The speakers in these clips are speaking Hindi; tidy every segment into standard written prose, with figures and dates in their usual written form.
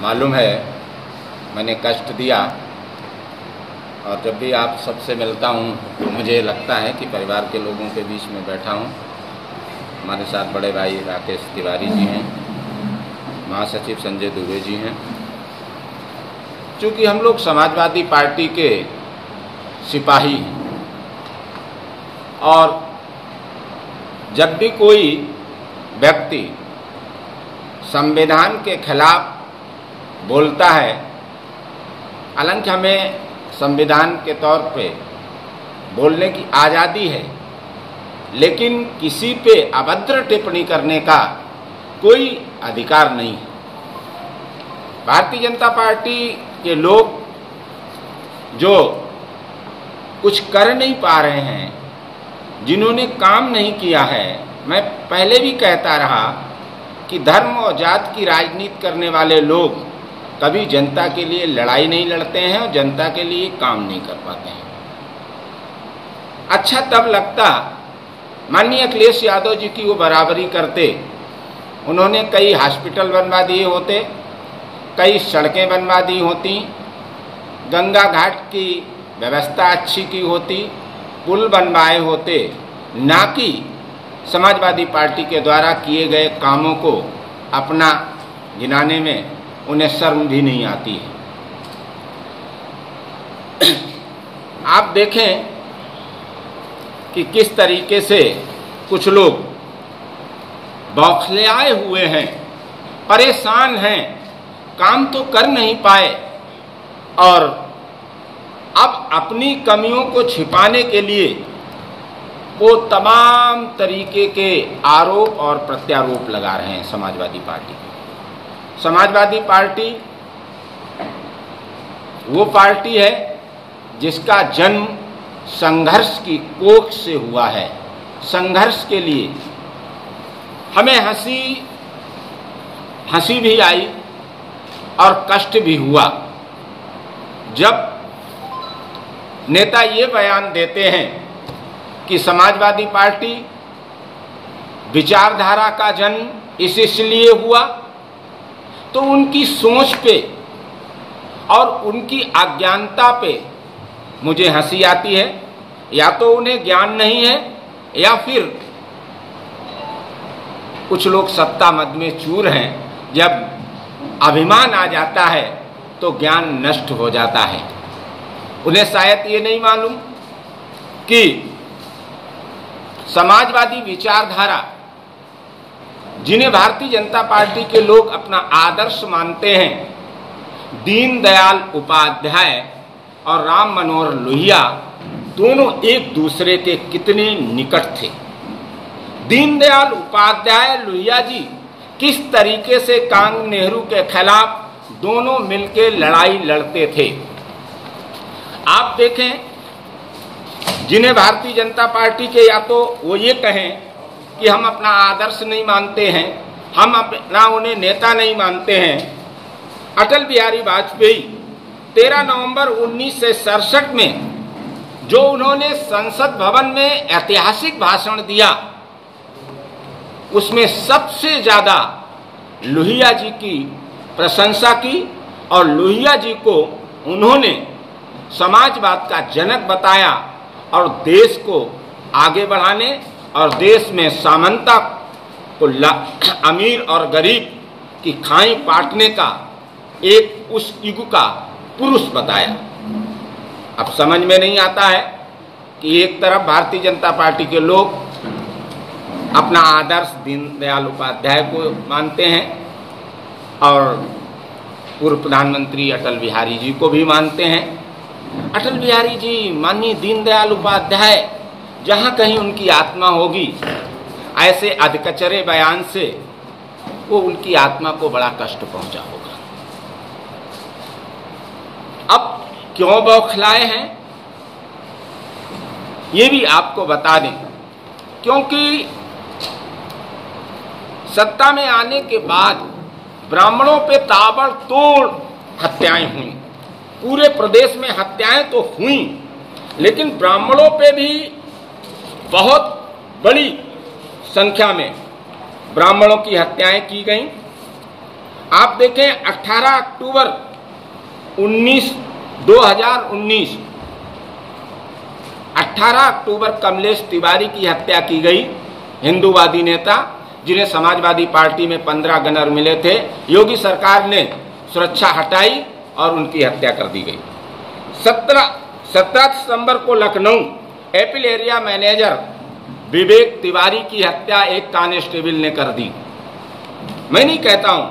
मालूम है मैंने कष्ट दिया, और जब भी आप सबसे मिलता हूँ तो मुझे लगता है कि परिवार के लोगों के बीच में बैठा हूँ। हमारे साथ बड़े भाई राकेश तिवारी जी हैं, महासचिव संजय दुबे जी हैं। चूँकि हम लोग समाजवादी पार्टी के सिपाही हैं, और जब भी कोई व्यक्ति संविधान के खिलाफ बोलता है, हालांकि हमें संविधान के तौर पे बोलने की आज़ादी है, लेकिन किसी पे अभद्र टिप्पणी करने का कोई अधिकार नहीं है। भारतीय जनता पार्टी के लोग जो कुछ कर नहीं पा रहे हैं, जिन्होंने काम नहीं किया है, मैं पहले भी कहता रहा कि धर्म और जात की राजनीति करने वाले लोग कभी जनता के लिए लड़ाई नहीं लड़ते हैं और जनता के लिए काम नहीं कर पाते हैं। अच्छा तब लगता माननीय अखिलेश यादव जी की वो बराबरी करते, उन्होंने कई हॉस्पिटल बनवा दिए होते, कई सड़कें बनवा दी होती, गंगा घाट की व्यवस्था अच्छी की होती, पुल बनवाए होते, ना कि समाजवादी पार्टी के द्वारा किए गए कामों को अपना गिनाने में उन्हें शर्म भी नहीं आती है। आप देखें कि किस तरीके से कुछ लोग बौखलाए हुए हैं, परेशान हैं, काम तो कर नहीं पाए, और अब अपनी कमियों को छिपाने के लिए वो तमाम तरीके के आरोप और प्रत्यारोप लगा रहे हैं समाजवादी पार्टी। समाजवादी पार्टी वो पार्टी है जिसका जन्म संघर्ष की कोख से हुआ है। संघर्ष के लिए हमें हंसी भी आई और कष्ट भी हुआ जब नेता ये बयान देते हैं कि समाजवादी पार्टी विचारधारा का जन्म इसलिए हुआ, तो उनकी सोच पे और उनकी अज्ञानता पे मुझे हंसी आती है। या तो उन्हें ज्ञान नहीं है, या फिर कुछ लोग सत्ता मद में चूर हैं। जब अभिमान आ जाता है तो ज्ञान नष्ट हो जाता है। उन्हें शायद ये नहीं मालूम कि समाजवादी विचारधारा, जिन्हें भारतीय जनता पार्टी के लोग अपना आदर्श मानते हैं, दीनदयाल उपाध्याय और राम मनोहर लोहिया दोनों एक दूसरे के कितने निकट थे। दीनदयाल उपाध्याय लोहिया जी किस तरीके से कांग नेहरू के खिलाफ दोनों मिलकर लड़ाई लड़ते थे। आप देखें, जिन्हें भारतीय जनता पार्टी के या तो वो ये कहें कि हम अपना आदर्श नहीं मानते हैं, हम अपना उन्हें नेता नहीं मानते हैं। अटल बिहारी वाजपेयी 13 नवंबर 1967 में जो उन्होंने संसद भवन में ऐतिहासिक भाषण दिया, उसमें सबसे ज़्यादा लोहिया जी की प्रशंसा की, और लोहिया जी को उन्होंने समाजवाद का जनक बताया और देश को आगे बढ़ाने और देश में समानता को अमीर और गरीब की खाई पाटने का एक उस युग का पुरुष बताया। अब समझ में नहीं आता है कि एक तरफ भारतीय जनता पार्टी के लोग अपना आदर्श दीनदयाल उपाध्याय को मानते हैं और पूर्व प्रधानमंत्री अटल बिहारी जी को भी मानते हैं। अटल बिहारी जी, माननीय दीनदयाल उपाध्याय, जहाँ कहीं उनकी आत्मा होगी, ऐसे अधकचरे बयान से वो उनकी आत्मा को बड़ा कष्ट पहुंचा होगा। अब क्यों बौखलाए हैं ये भी आपको बता दें, क्योंकि सत्ता में आने के बाद ब्राह्मणों पे ताबड़तोड़ हत्याएं हुई। पूरे प्रदेश में हत्याएं तो हुई, लेकिन ब्राह्मणों पे भी बहुत बड़ी संख्या में ब्राह्मणों की हत्याएं की गईं। आप देखें 18 अक्टूबर 2019 18 अक्टूबर कमलेश तिवारी की हत्या की गई। हिंदूवादी नेता जिन्हें समाजवादी पार्टी में 15 गनर मिले थे, योगी सरकार ने सुरक्षा हटाई और उनकी हत्या कर दी गई। 17 दिसंबर को Lucknow appeal area manager Vivek Tiwari की हत्या एक कांस्टेबल ने कर दी। मैं नहीं कहता हूं,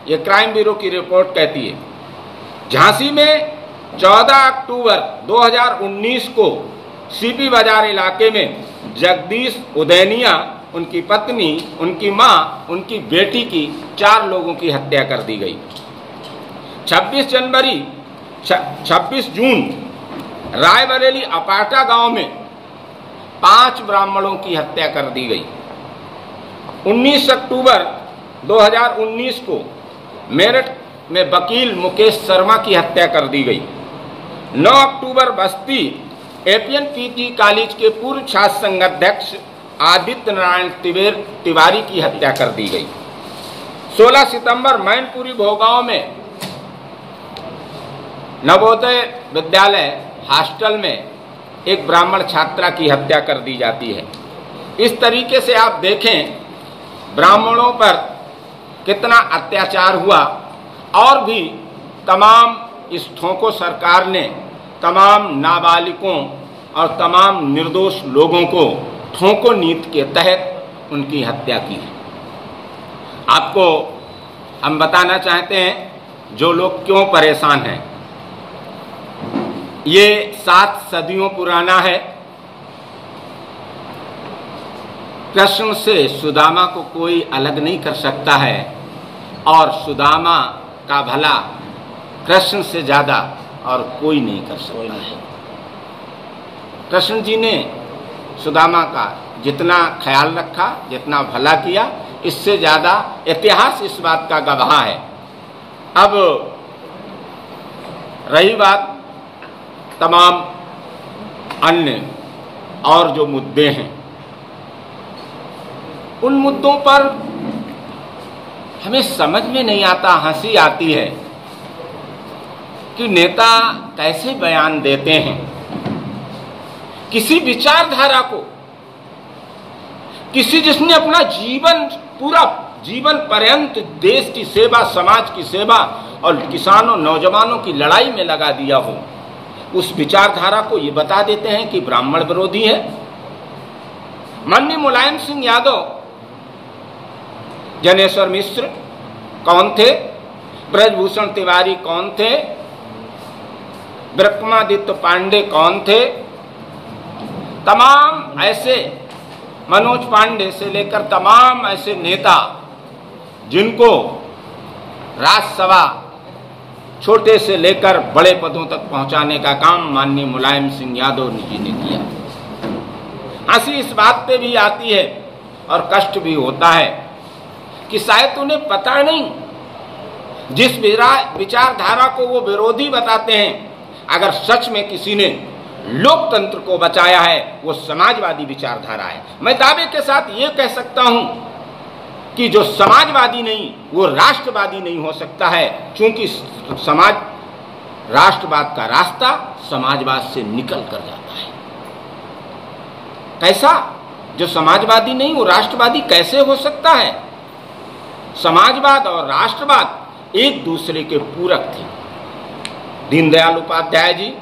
यह क्राइम ब्यूरो की रिपोर्ट कहती है। झांसी में 14 अक्टूबर 2019 को सीपी बाजार इलाके में जगदीश उदैनिया, उनकी पत्नी, उनकी मां, उनकी बेटी की 4 लोगों की हत्या कर दी गई। 26 जून रायबरेली अपाटा गांव में 5 ब्राह्मणों की हत्या कर दी गई। 19 अक्टूबर 2019 को मेरठ में वकील मुकेश शर्मा की हत्या कर दी गई। 9 अक्टूबर बस्ती एपीएन पीजी कॉलेज के पूर्व छात्र संघ अध्यक्ष आदित्य नारायण तिवारी की हत्या कर दी गई। 16 सितंबर मैनपुरी भोगांव में नवोदय विद्यालय हॉस्टल में एक ब्राह्मण छात्रा की हत्या कर दी जाती है। इस तरीके से आप देखें ब्राह्मणों पर कितना अत्याचार हुआ। और भी तमाम इस ठोको सरकार ने तमाम नाबालिगों और तमाम निर्दोष लोगों को ठोको नीति के तहत उनकी हत्या की है। आपको हम बताना चाहते हैं जो लोग क्यों परेशान हैं। ये 7 सदियों पुराना है। कृष्ण से सुदामा को कोई अलग नहीं कर सकता है और सुदामा का भला कृष्ण से ज्यादा और कोई नहीं कर सकता है। कृष्ण जी ने सुदामा का जितना ख्याल रखा, जितना भला किया, इससे ज्यादा इतिहास इस बात का गवाह है। अब रही बात तमाम अन्य और जो मुद्दे हैं, उन मुद्दों पर हमें समझ में नहीं आता, हंसी आती है कि नेता कैसे बयान देते हैं। किसी विचारधारा को, किसी जिसने अपना जीवन, पूरा जीवन पर्यंत देश की सेवा, समाज की सेवा और किसानों, नौजवानों की लड़ाई में लगा दिया हो, उस विचारधारा को ये बता देते हैं कि ब्राह्मण विरोधी है। माननीय मुलायम सिंह यादव, जनेश्वर मिश्र कौन थे, ब्रजभूषण तिवारी कौन थे, विक्रमादित्य पांडे कौन थे, तमाम ऐसे, मनोज पांडे से लेकर तमाम ऐसे नेता जिनको राज्यसभा छोटे से लेकर बड़े पदों तक पहुंचाने का काम माननीय मुलायम सिंह यादव जी ने किया। हंसी इस बात पे भी आती है और कष्ट भी होता है कि शायद उन्हें पता नहीं, जिस विचारधारा को वो विरोधी बताते हैं, अगर सच में किसी ने लोकतंत्र को बचाया है वो समाजवादी विचारधारा है। मैं दावे के साथ ये कह सकता हूं कि जो समाजवादी नहीं वो राष्ट्रवादी नहीं हो सकता है, क्योंकि राष्ट्रवाद का रास्ता समाजवाद से निकल कर जाता है। कैसा? जो समाजवादी नहीं वो राष्ट्रवादी कैसे हो सकता है? समाजवाद और राष्ट्रवाद एक दूसरे के पूरक थे। दीनदयाल उपाध्याय जी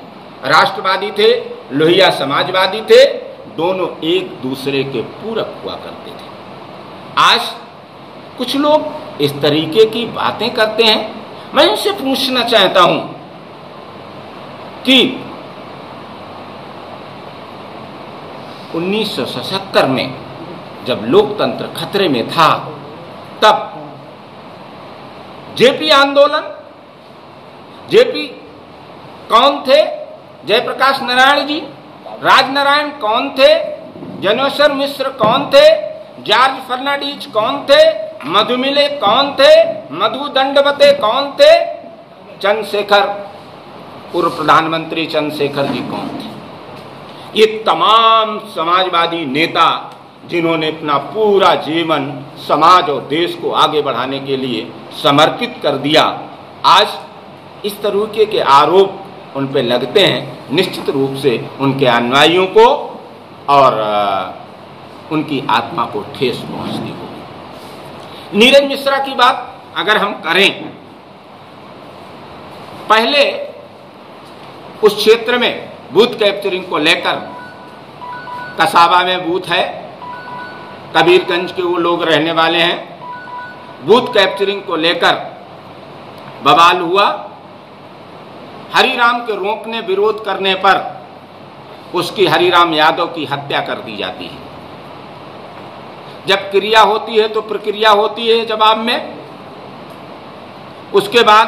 राष्ट्रवादी थे, लोहिया समाजवादी थे, दोनों एक दूसरे के पूरक हुआ करते थे। आज कुछ लोग इस तरीके की बातें करते हैं। मैं इनसे पूछना चाहता हूं कि 1977 में जब लोकतंत्र खतरे में था, तब जेपी आंदोलन, जेपी कौन थे? जयप्रकाश नारायण जी, राजनारायण कौन थे? जनेश्वर मिश्र कौन थे? जॉर्ज फर्नांडीज कौन थे? मधुमिले कौन थे? मधु दंडवते कौन थे? चंद्रशेखर, पूर्व प्रधानमंत्री चंद्रशेखर जी कौन थे? ये तमाम समाजवादी नेता जिन्होंने अपना पूरा जीवन समाज और देश को आगे बढ़ाने के लिए समर्पित कर दिया, आज इस तरीके के आरोप उन पे लगते हैं, निश्चित रूप से उनके अनुयायियों को और उनकी आत्मा को ठेस पहुंचती होगी। नीरज मिश्रा की बात अगर हम करें, पहले उस क्षेत्र में बूथ कैप्चरिंग को लेकर, कसाबा में बूथ है, कबीरगंज के वो लोग रहने वाले हैं, बूथ कैप्चरिंग को लेकर बवाल हुआ। हरिराम के रोकने विरोध करने पर उसकी हरिराम यादव की हत्या कर दी जाती है। जब क्रिया होती है तो प्रक्रिया होती है जवाब में। उसके बाद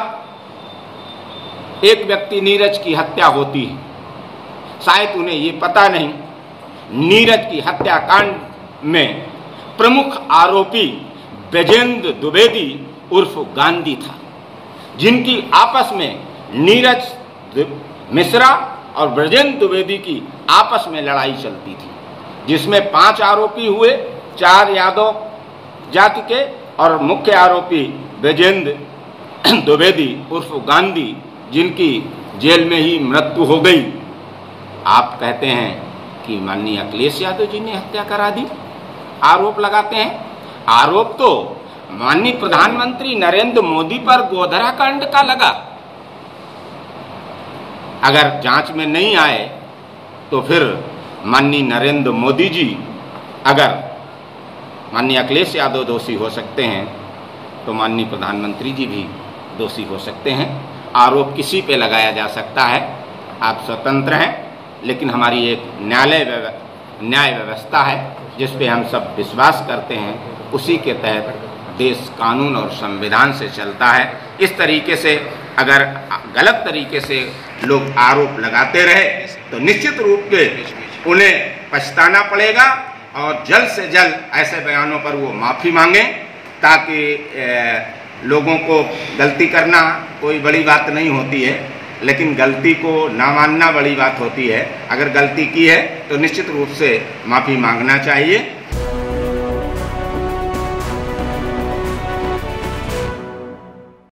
एक व्यक्ति नीरज की हत्या होती है। शायद उन्हें ये पता नहीं, नीरज की हत्याकांड में प्रमुख आरोपी ब्रजेंद्र द्विवेदी उर्फ गांधी था, जिनकी आपस में नीरज मिश्रा और ब्रजेंद्र द्विवेदी की आपस में लड़ाई चलती थी, जिसमें 5 आरोपी हुए, 4 यादव जाति के और मुख्य आरोपी ब्रजेंद्र द्विवेदी उर्फ गांधी, जिनकी जेल में ही मृत्यु हो गई। आप कहते हैं कि माननीय अखिलेश यादव जी ने हत्या करा दी, आरोप लगाते हैं। आरोप तो माननीय प्रधानमंत्री नरेंद्र मोदी पर गोधरा कांड का लगा। अगर जांच में नहीं आए तो फिर माननीय नरेंद्र मोदी जी, अगर माननीय अखिलेश यादव दोषी हो सकते हैं तो माननीय प्रधानमंत्री जी भी दोषी हो सकते हैं। आरोप किसी पे लगाया जा सकता है, आप स्वतंत्र हैं, लेकिन हमारी एक न्याय व्यवस्था है जिस पे हम सब विश्वास करते हैं, उसी के तहत देश कानून और संविधान से चलता है। इस तरीके से अगर गलत तरीके से लोग आरोप लगाते रहे तो निश्चित रूप से उन्हें पछताना पड़ेगा और जल्द से जल्द ऐसे बयानों पर वो माफ़ी मांगें, ताकि लोगों को गलती करना कोई बड़ी बात नहीं होती है, लेकिन गलती को ना मानना बड़ी बात होती है। अगर गलती की है तो निश्चित रूप से माफ़ी मांगना चाहिए।